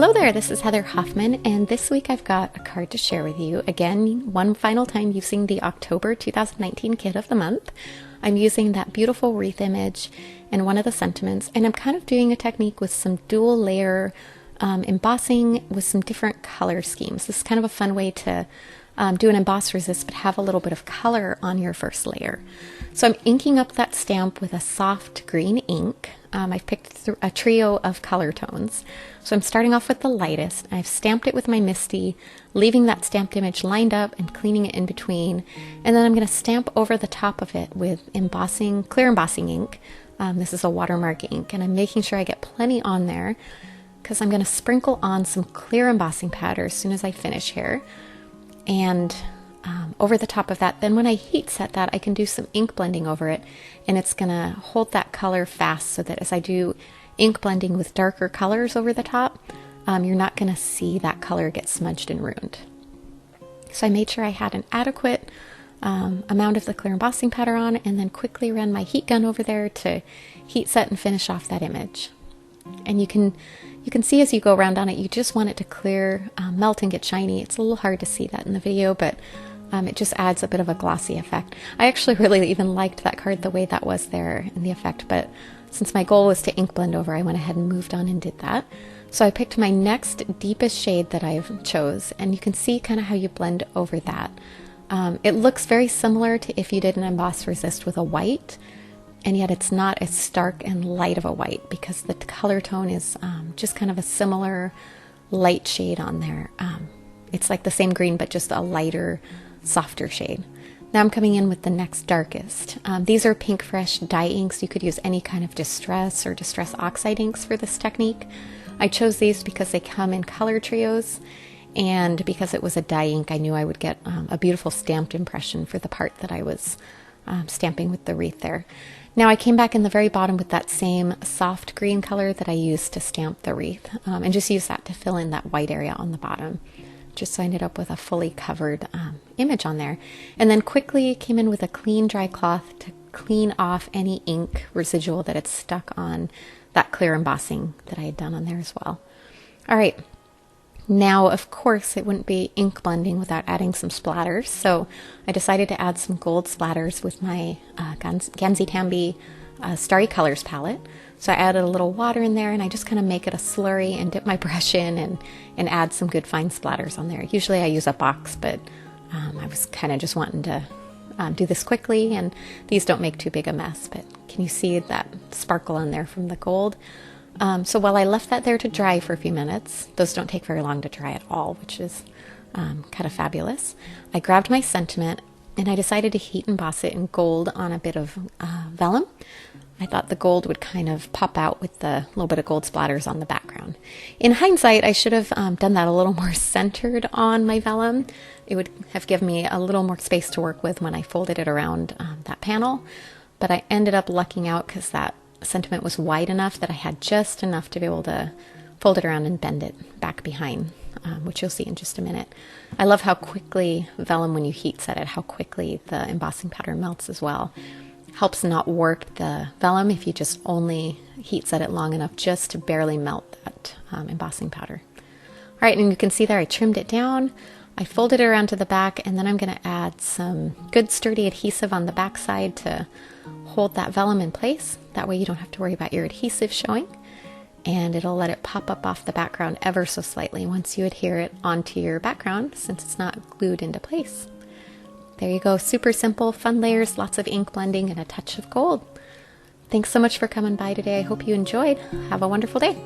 Hello there, this is Heather Hoffman, and this week I've got a card to share with you. Again, one final time using the October 2019 Kit of the Month. I'm using that beautiful wreath image and one of the sentiments, and I'm kind of doing a technique with some dual layer embossing with some different color schemes. This is kind of a fun way to do an emboss resist, but have a little bit of color on your first layer. So I'm inking up that stamp with a soft green ink. I've picked a trio of color tones. So I'm starting off with the lightest. I've stamped it with my Misty, leaving that stamped image lined up and cleaning it in between. And then I'm going to stamp over the top of it with embossing, clear embossing ink. This is a watermark ink, and I'm making sure I get plenty on there because I'm going to sprinkle on some clear embossing powder as soon as I finish here. And over the top of that, then when I heat set that, I can do some ink blending over it, and it's going to hold that color fast so that as I do ink blending with darker colors over the top, you're not going to see that color get smudged and ruined. So I made sure I had an adequate amount of the clear embossing powder on, and then quickly ran my heat gun over there to heat set and finish off that image. And you can see as you go around on it, you just want it to clear, melt and get shiny. It's a little hard to see that in the video, but it just adds a bit of a glossy effect. I actually really even liked that card the way that was there in the effect, but since my goal was to ink blend over, I went ahead and moved on and did that. So I picked my next deepest shade that I've chose, and you can see kind of how you blend over that. It looks very similar to if you did an emboss resist with a white, and yet it's not as stark and light of a white because the color tone is just kind of a similar light shade on there. It's like the same green, but just a lighter, softer shade. Now I'm coming in with the next darkest. These are Pink Fresh dye inks. You could use any kind of distress or distress oxide inks for this technique. I chose these because they come in color trios, and because it was a dye ink, I knew I would get a beautiful stamped impression for the part that I was stamping with the wreath there. Now I came back in the very bottom with that same soft green color that I used to stamp the wreath, and just use that to fill in that white area on the bottom, just so I ended up with a fully covered image on there. And then quickly came in with a clean dry cloth to clean off any ink residual that had stuck on that clear embossing that I had done on there as well. All right. Now, of course, it wouldn't be ink blending without adding some splatters, so I decided to add some gold splatters with my Ganzi Tambi Starry Colors palette. So I added a little water in there, and I just kind of make it a slurry and dip my brush in and add some good fine splatters on there. Usually I use a box, but I was kind of just wanting to do this quickly, and these don't make too big a mess, but can you see that sparkle on there from the gold? So while I left that there to dry for a few minutes, those don't take very long to dry at all, which is kind of fabulous. I grabbed my sentiment, and I decided to heat emboss it in gold on a bit of vellum. I thought the gold would kind of pop out with the little bit of gold splatters on the background. In hindsight, I should have done that a little more centered on my vellum. It would have given me a little more space to work with when I folded it around that panel, but I ended up lucking out because that sentiment was wide enough that I had just enough to be able to fold it around and bend it back behind, which you'll see in just a minute. I love how quickly vellum, when you heat set it, how quickly the embossing powder melts as well. Helps not warp the vellum if you just only heat set it long enough just to barely melt that embossing powder. All right, and you can see there I trimmed it down. I folded it around to the back, and then I'm going to add some good sturdy adhesive on the back side to hold that vellum in place. That way you don't have to worry about your adhesive showing, and it'll let it pop up off the background ever so slightly once you adhere it onto your background, since it's not glued into place. There you go, super simple, fun layers, lots of ink blending, and a touch of gold. Thanks so much for coming by today. I hope you enjoyed. Have a wonderful day.